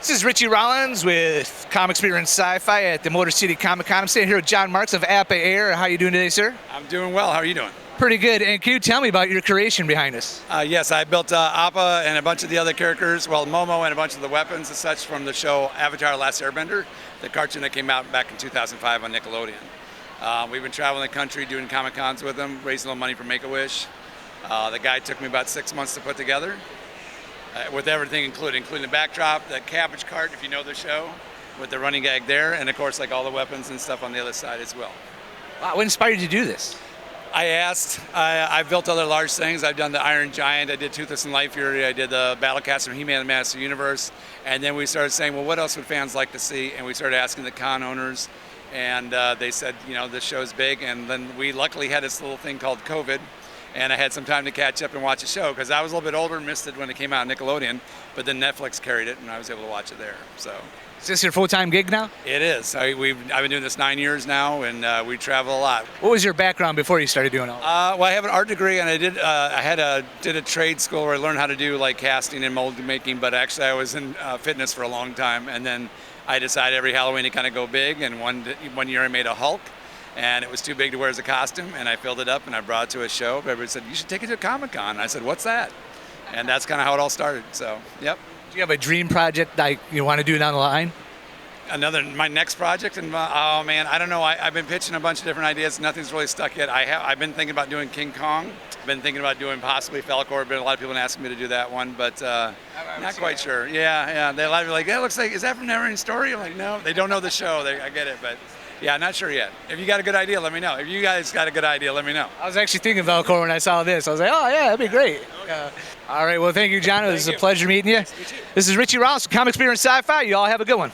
This is Richie Rollins with Comic Experience Sci-fi at the Motor City Comic Con. I'm sitting here with John Marks of Appa Air. How are you doing today, sir? I'm doing well. How are you doing? Pretty good. And can you tell me about your creation behind us? Yes, I built Appa and a bunch of the other characters, well, Momo and a bunch of the weapons and such from the show Avatar: Last Airbender, the cartoon that came out back in 2005 on Nickelodeon. We've been traveling the country doing Comic Cons with them, raising a little money for Make-A-Wish. The guy took me about 6 months to put together, with everything including the backdrop, the cabbage cart, if you know the show, with the running gag there, and of course like all the weapons and stuff on the other side as well. Wow, what inspired you to do this? I've built other large things. I've done the Iron Giant, I did Toothless and Light Fury, I did the Battlecast from He-Man and the Master Universe, and then we started saying, well, what else would fans like to see? And we started asking the con owners, and they said, you know, this show's big, and then we luckily had this little thing called COVID, and I had some time to catch up and watch the show, because I was a little bit older and missed it when it came out on Nickelodeon, but then Netflix carried it, and I was able to watch it there, so. Is this your full-time gig now? It is. I've been doing this 9 years now, and we travel a lot. What was your background before you started doing all that? Well, I have an art degree, and I did a trade school where I learned how to do like casting and mold making, but actually I was in fitness for a long time, and then I decided every Halloween to kind of go big, and one year I made a Hulk, and it was too big to wear as a costume, and I filled it up and I brought it to a show. Everybody said, you should take it to a Comic-Con. I said, what's that? And that's kind of how it all started, so, yep. Do you have a dream project like you want to do down the line? My next project, and oh man, I don't know. I've been pitching a bunch of different ideas. Nothing's really stuck yet. I've been thinking about doing King Kong. I've been thinking about doing possibly Falcor. But a lot of people asking me to do that one, but not quite sure. Yeah. A lot of people are like, yeah, it looks like, is that from Neverending Story? I'm like, no, they don't know the show. I get it, but yeah, not sure yet. If you got a good idea, let me know. If you guys got a good idea, let me know. I was actually thinking Falcor when I saw this. I was like, oh yeah, that'd be great. All right, well, thank you, John. It was a pleasure meeting you. This is Richie Ross, Comic Experience Sci-Fi. You all have a good one.